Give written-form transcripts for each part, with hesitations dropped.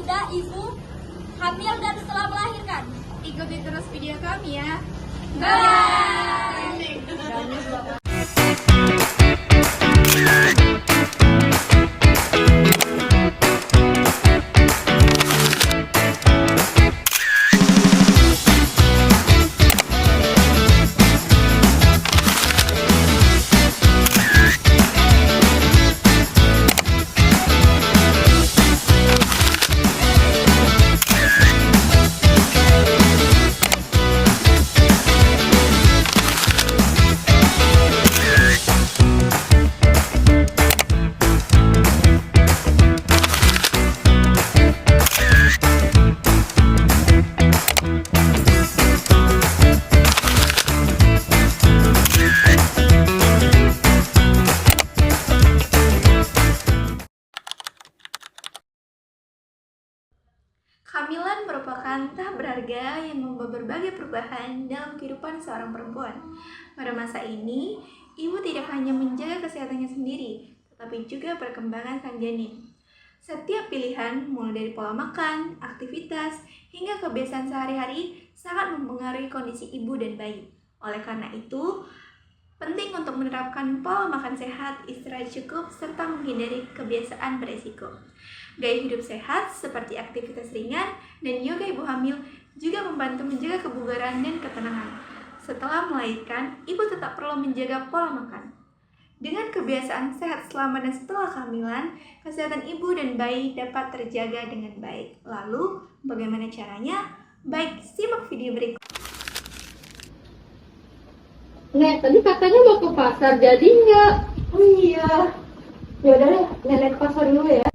bunda, ibu, hamil dan setelah melahirkan. Ikuti terus video kami ya. Bye! Kehamilan merupakan tahap berharga yang membawa berbagai perubahan dalam kehidupan seorang perempuan. Pada masa ini, ibu tidak hanya menjaga kesehatannya sendiri, tetapi juga perkembangan sang janin. Setiap pilihan, mulai dari pola makan, aktivitas, hingga kebiasaan sehari-hari, sangat mempengaruhi kondisi ibu dan bayi. Oleh karena itu, penting untuk menerapkan pola makan sehat, istirahat cukup, serta menghindari kebiasaan beresiko. Gaya hidup sehat seperti aktivitas ringan dan yoga ibu hamil juga membantu menjaga kebugaran dan ketenangan. Setelah melahirkan, ibu tetap perlu menjaga pola makan. Dengan kebiasaan sehat selama dan setelah kehamilan, kesehatan ibu dan bayi dapat terjaga dengan baik. Lalu, bagaimana caranya? Baik, simak video berikut. Nek, tadi katanya mau ke pasar, jadi nggak? Oh iya. Ya udah deh, Nenek ke pasar dulu ya.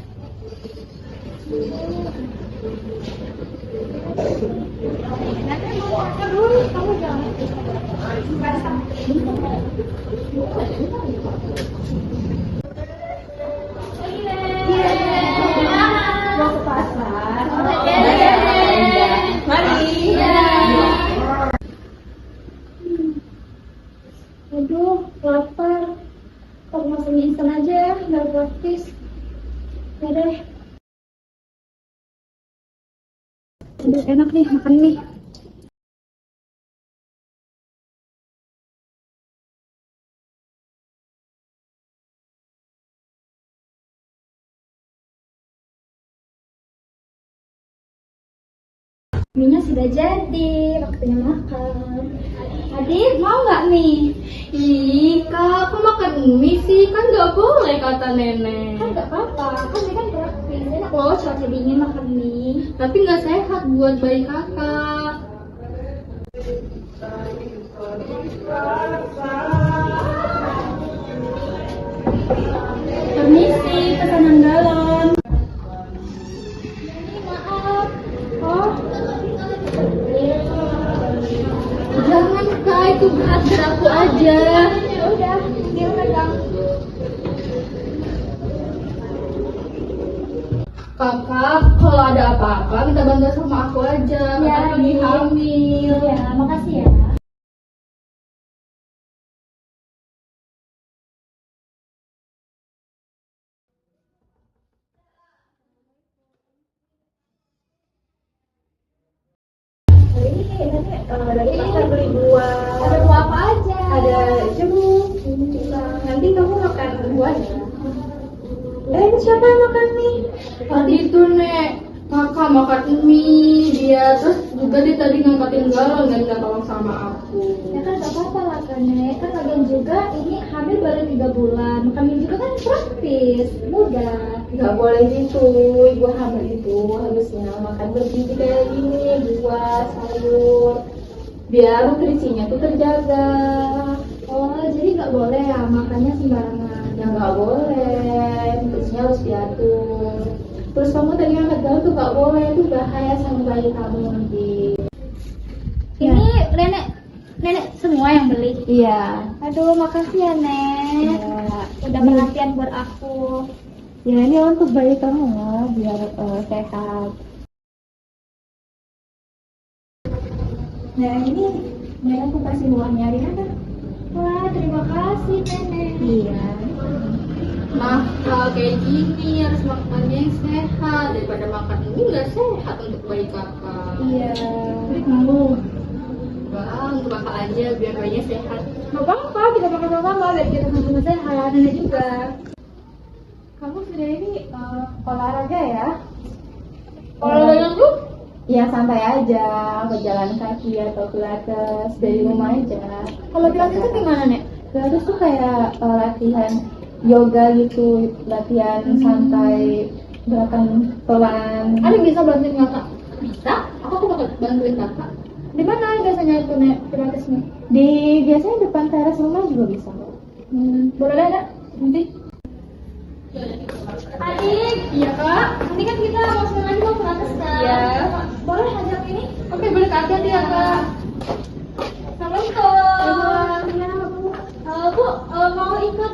Nenek mau pasar dulu, kamu jangan. Mau ke pasar? Mari. Aduh, lapar. Kalau masak mie instan aja ya, nggak praktis. Ya deh. Aduh, enak nih makan mie. Mie-nya sudah jadi, waktunya makan. Adik, mau nggak mie? Ih, Kak, aku makan mie sih, kan nggak boleh kata nenek. Kan nggak apa-apa, kan mie kan praktis. Enak loh, cuaca dingin makan mie. Tapi nggak sehat buat bayi kakak. Permisi, pesanan dalam. Maaf. Oh, Jangan Kak, itu berat biar aku aja. ya udah, dia pegang. Kakak, kalau ada apa-apa minta bantuan sama aku aja. Ya, Kakak ini hamil. Ya, makasih ya. Dari pasar beli buah. Ada buah apa aja? Ada jeruk. Nanti kamu makan buahnya. Ini siapa yang makan mie? Tadi itu Nek, kakak makan mie dia, terus juga dia tadi ngangkatin galon dan minta tolong sama aku. Ya kan gak apa-apa lah kan Nek. Kan lagian juga ini hamil baru 3 bulan. Makan mie juga kan praktis, mudah. Gak boleh gitu. Ibu hamil itu harusnya makan bergizi kayak gini, buah, sayur. Biar nutrisinya tuh terjaga. Oh, jadi gak boleh ya makannya sembarangan. Ya nggak boleh, nutrisinya harus diatur. Terus kamu tadi angkat galon tuh nggak boleh, itu bahaya sama bayi kamu nanti. Ini nenek semua yang beli. Iya. Aduh, makasih ya Nek. Ya. Udah perhatian buat aku. Ya ini untuk bayi kamu ya, biar sehat. Nah ini aku kasih buahnya Rina kan? Wah, terima kasih Nenek. Iya. Nah, kayak gini harus makannya yang sehat daripada makan ini nggak sehat untuk bayi kakak. Iya. Mau. Bang, makan aja biar bayinya sehat. Gak apa-apa, kita makan sama-sama biar kita sama-sama sehat. Nenek juga. Kamu sudah ini olahraga ya? Olahraga lu? Ya santai aja, berjalan kaki atau pilates dari rumah aja. Kalau pilates itu gimana, Nek? Pilates tuh kayak latihan yoga gitu, latihan santai, gerakan pelan. Ada yang bisa bantuin kakak? Bisa? Aku bakal bantuin kakak. Di mana biasanya itu Nek pilatesnya? Di biasanya depan teras rumah juga bisa. Boleh deh Nek, nanti. Adik, Iya, Kak. nanti kan kita mau sebentar lagi mau pilates kan? Iya. Boleh ngajak ini? Oke, boleh Kak, ya, Kak. Assalamualaikum. Bu, mau ikut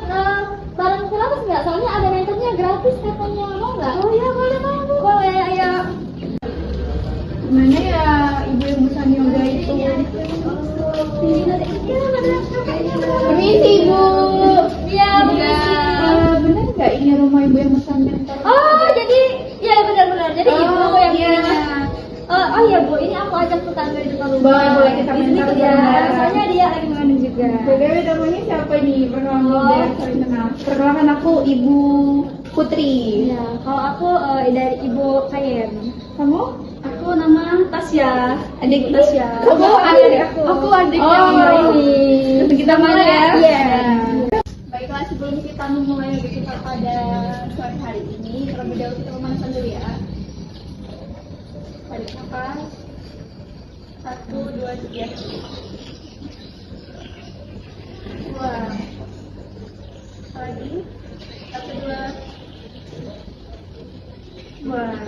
bareng pilates nggak? Soalnya ada mentornya gratis katanya, mau nggak? Oh iya, boleh mau. Boleh, ayo. Gimana ya ibu yang busan yoga itu? Permisi, Ibu. Iya, Bener nggak ini rumah ibu yang busan mentor? Oh, jadi ya benar-benar. Jadi ibu yang iya. Oh iya Bu, ini aku ajak tetangga di depan rumah. Boleh, kita Di sini mentor kerja. bareng. Soalnya dia lagi mengandung juga. BTW namanya siapa nih? Perkenalkan biar saling kenal. Perkenalkan aku Ibu Putri. Iya, kalau aku dari Ibu Kayen. Kamu? Aku nama Tasya. Adik Tasya. Kamu adik aku. Aku adik Oh, yang ini. Kita mana ya? Iya. Baiklah, sebelum kita memulai yoga kita pada sore hari ini, terlebih dahulu kita pemanasan dulu ya. Tarik nafas. 1, 2, 3. Buang. Lagi. 1, 2. Buang.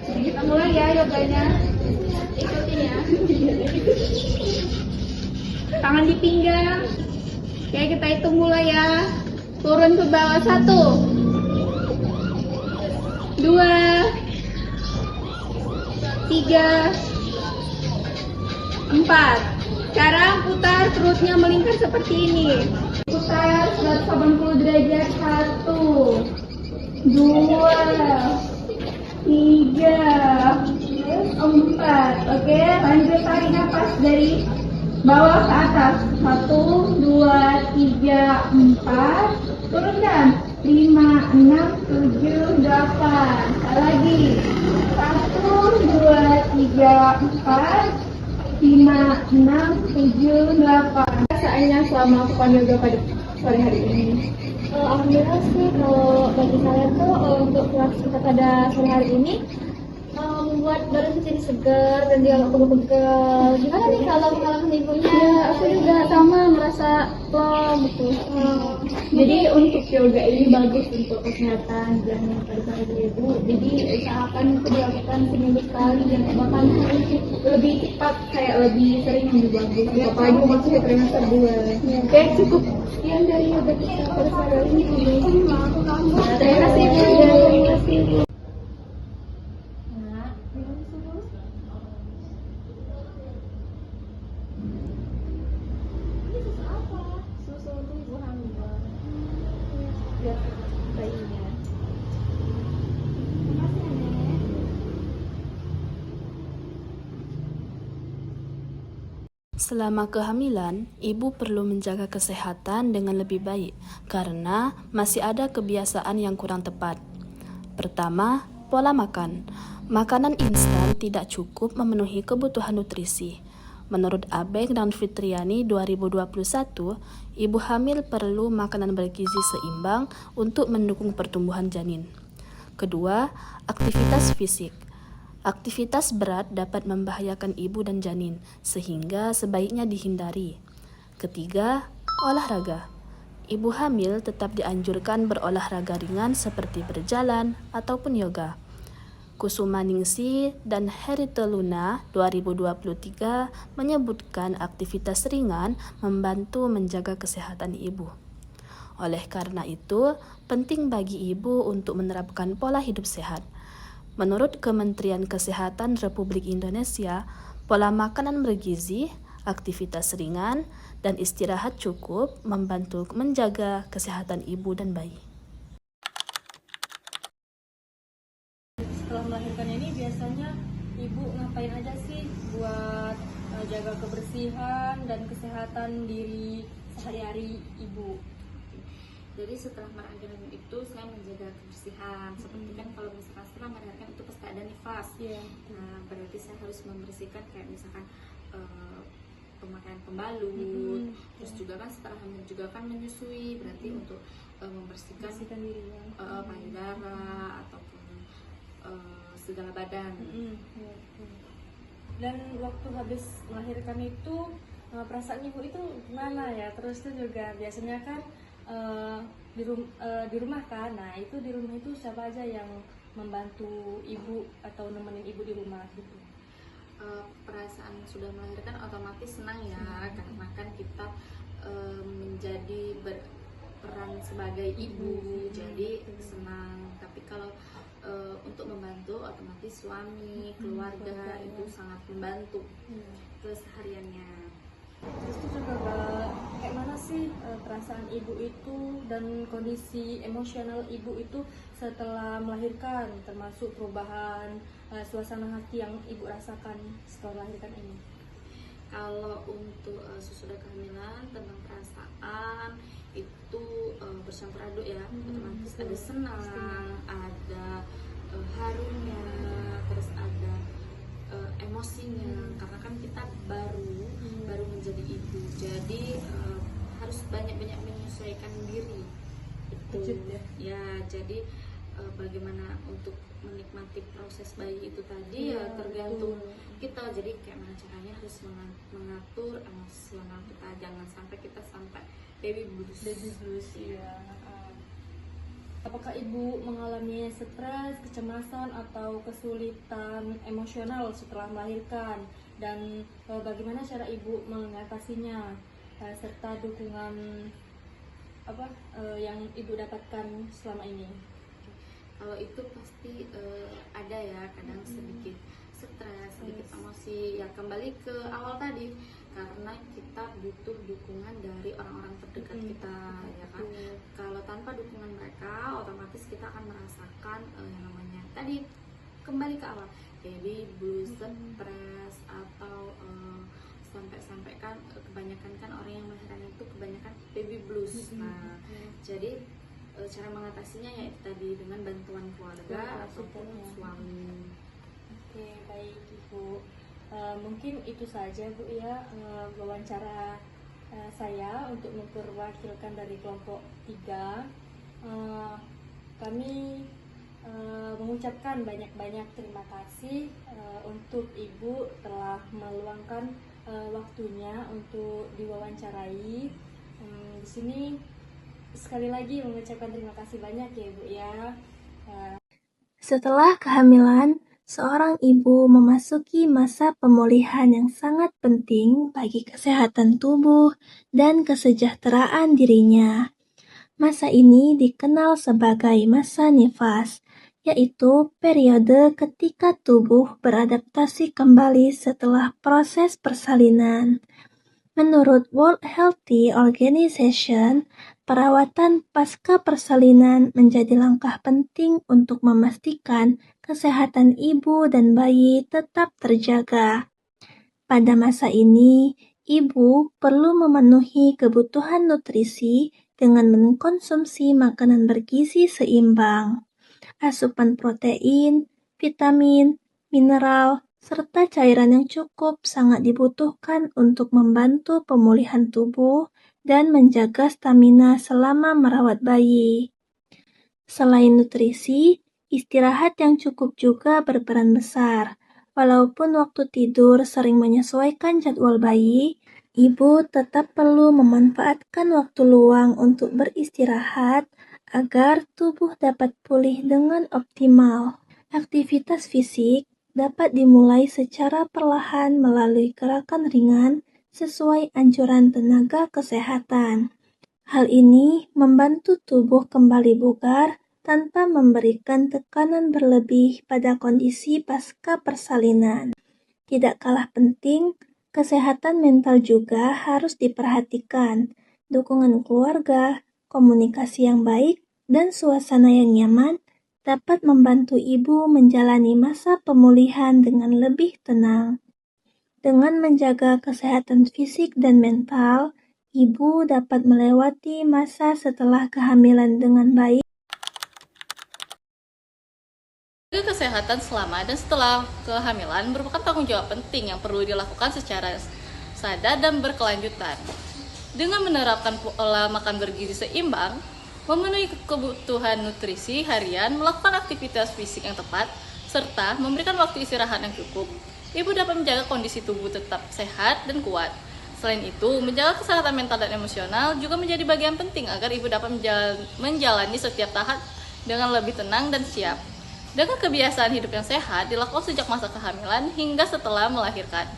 Jadi kita mulai ya yoganya. Ikutin ya. Tangan di pinggang. Oke, kita hitung mulai ya. Turun ke bawah. 1, 2, 3, 4. Sekarang putar perutnya melingkar seperti ini. Putar 180 derajat. 1, 2, 3, 4. Oke, lanjut tarik nafas dari bawah ke atas. 1, 2, 3, 4. Turunkan. 5, 6, 7, 8. Sekali lagi. 1, 2, 3, 4, 5, 6, 7, 8. Perasaannya selama melakukan yoga pada sore hari ini? Alhamdulillah sih kalau bagi saya tuh untuk kelas kita pada sore hari ini membuat badan tuh jadi segar dan dia nggak pegel-pegel. Gimana nih kalau ibunya? Ya, aku juga sama merasa plong gitu. Jadi untuk yoga ini bagus untuk kesehatan jangan pada saat ibu. Jadi usahakan itu dilakukan seminggu sekali dan bahkan lebih cepat kayak lebih sering lebih bagus. Apalagi masuk ke trimester 2. Oke, cukup sekian dari yoga kita pada sore ini. Terima kasih Bu. Terima kasih Bu. Susu untuk ibu hamil. Biar bayinya. Terima kasih Nenek. Selama kehamilan, ibu perlu menjaga kesehatan dengan lebih baik karena masih ada kebiasaan yang kurang tepat. Pertama, pola makan. Makanan instan tidak cukup memenuhi kebutuhan nutrisi. Menurut Abeng dan Fitriani 2021, ibu hamil perlu makanan bergizi seimbang untuk mendukung pertumbuhan janin. Kedua, aktivitas fisik. Aktivitas berat dapat membahayakan ibu dan janin, sehingga sebaiknya dihindari. Ketiga, olahraga. Ibu hamil tetap dianjurkan berolahraga ringan seperti berjalan ataupun yoga. Kusumaningsih dan Herita Luna 2023 menyebutkan aktivitas ringan membantu menjaga kesehatan ibu. Oleh karena itu, penting bagi ibu untuk menerapkan pola hidup sehat. Menurut Kementerian Kesehatan Republik Indonesia, pola makanan bergizi, aktivitas ringan, dan istirahat cukup membantu menjaga kesehatan ibu dan bayi. menjaga kebersihan dan kesehatan diri sehari-hari ibu. Jadi setelah melahirkan itu saya menjaga kebersihan. Seperti kan kalau misalkan setelah melahirkan itu pasti ada nifas. Nah, berarti saya harus membersihkan kayak misalkan pemakaian pembalut. Terus juga kan setelah hamil juga kan menyusui, berarti untuk membersihkan payudara ataupun segala badan. Dan waktu habis melahirkan itu perasaan ibu itu gimana ya? Terus itu juga biasanya kan di rumah kan. Nah, itu di rumah itu siapa aja yang membantu ibu atau nemenin ibu di rumah gitu? Perasaan sudah melahirkan otomatis senang ya, karena kan kita menjadi berperan sebagai ibu, jadi senang. Tapi kalau untuk membantu otomatis suami, keluarga itu sangat membantu kesehariannya. Terus itu juga kayak mana sih perasaan ibu itu dan kondisi emosional ibu itu setelah melahirkan, termasuk perubahan suasana hati yang ibu rasakan setelah melahirkan ini? Kalau untuk sesudah kehamilan tentang perasaan itu bercampur aduk ya, otomatis ada senang, ada harunya, terus ada emosinya, karena kan kita baru menjadi ibu, jadi harus banyak-banyak menyesuaikan diri itu ya. Jadi bagaimana untuk menikmati proses bayi itu tadi ya tergantung kita. Jadi kayak mana caranya harus mengatur emosional kita, jangan sampai kita sampai baby blues ya. Apakah ibu mengalami stres, kecemasan, atau kesulitan emosional setelah melahirkan? Dan bagaimana cara ibu mengatasinya? Serta dukungan yang ibu dapatkan selama ini? Kalau itu pasti ada ya, kadang sedikit stres, sedikit emosi. Ya kembali ke awal tadi, karena kita butuh dukungan dari orang-orang terdekat kita, ya kan. Kalau tanpa dukungan mereka, otomatis kita akan merasakan yang namanya tadi, kembali ke awal, baby blues, stres, atau sampai kan kebanyakan kan orang yang melahirkan itu kebanyakan baby blues. Nah, jadi cara mengatasinya yaitu tadi dengan bantuan keluarga ataupun suami. Oke, baik Ibu. Mungkin itu saja Bu ya wawancara saya untuk memperwakilkan dari kelompok 3. Kami mengucapkan banyak-banyak terima kasih untuk Ibu telah meluangkan waktunya untuk diwawancarai. Di sini sekali lagi mengucapkan terima kasih banyak ya Bu ya. Setelah kehamilan, seorang ibu memasuki masa pemulihan yang sangat penting bagi kesehatan tubuh dan kesejahteraan dirinya. Masa ini dikenal sebagai masa nifas, yaitu periode ketika tubuh beradaptasi kembali setelah proses persalinan. Menurut World Health Organization, perawatan pasca persalinan menjadi langkah penting untuk memastikan kesehatan ibu dan bayi tetap terjaga. Pada masa ini, ibu perlu memenuhi kebutuhan nutrisi dengan mengkonsumsi makanan bergizi seimbang. Asupan protein, vitamin, mineral, serta cairan yang cukup sangat dibutuhkan untuk membantu pemulihan tubuh dan menjaga stamina selama merawat bayi. Selain nutrisi, istirahat yang cukup juga berperan besar. Walaupun waktu tidur sering menyesuaikan jadwal bayi, ibu tetap perlu memanfaatkan waktu luang untuk beristirahat agar tubuh dapat pulih dengan optimal. Aktivitas fisik dapat dimulai secara perlahan melalui gerakan ringan sesuai anjuran tenaga kesehatan. Hal ini membantu tubuh kembali bugar tanpa memberikan tekanan berlebih pada kondisi pasca persalinan. Tidak kalah penting, kesehatan mental juga harus diperhatikan. Dukungan keluarga, komunikasi yang baik, dan suasana yang nyaman dapat membantu ibu menjalani masa pemulihan dengan lebih tenang. Dengan menjaga kesehatan fisik dan mental, ibu dapat melewati masa setelah kehamilan dengan baik. Jaga kesehatan selama dan setelah kehamilan merupakan tanggung jawab penting yang perlu dilakukan secara sadar dan berkelanjutan. Dengan menerapkan pola makan bergizi seimbang, memenuhi kebutuhan nutrisi harian, melakukan aktivitas fisik yang tepat, serta memberikan waktu istirahat yang cukup, ibu dapat menjaga kondisi tubuh tetap sehat dan kuat. Selain itu, menjaga kesehatan mental dan emosional juga menjadi bagian penting agar ibu dapat menjalani setiap tahap dengan lebih tenang dan siap. Dengan kebiasaan hidup yang sehat dilakukan sejak masa kehamilan hingga setelah melahirkan,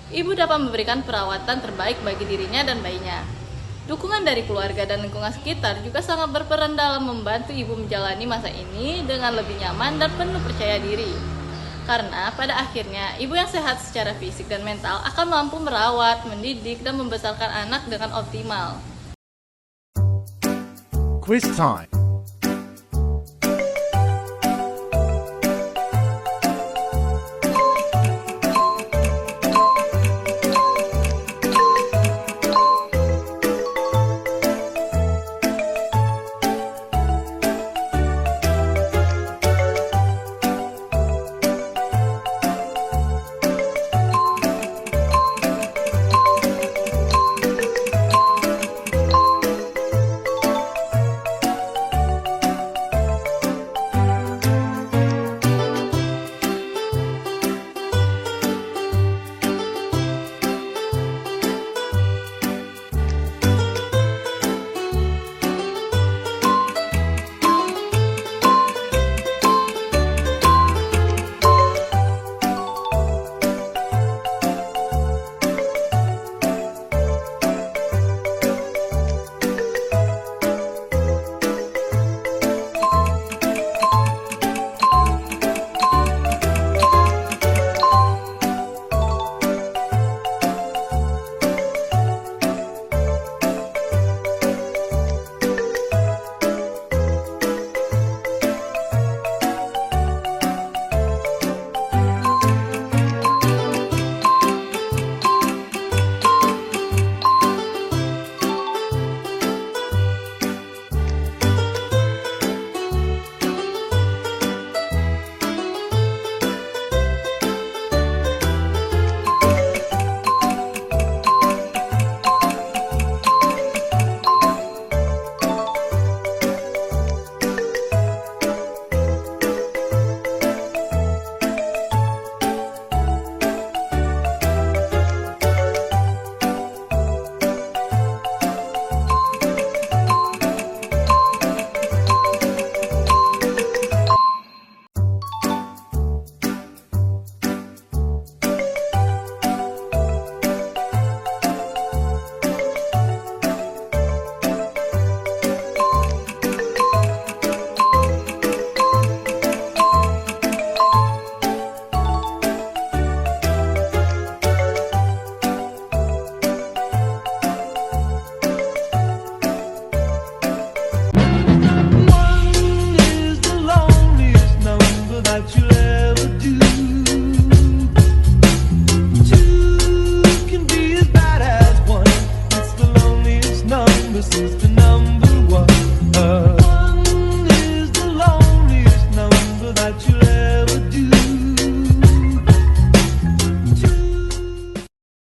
ibu dapat memberikan perawatan terbaik bagi dirinya dan bayinya. Dukungan dari keluarga dan lingkungan sekitar juga sangat berperan dalam membantu ibu menjalani masa ini dengan lebih nyaman dan penuh percaya diri. Karena pada akhirnya, ibu yang sehat secara fisik dan mental akan mampu merawat, mendidik, dan membesarkan anak dengan optimal. Quiz time. Since the night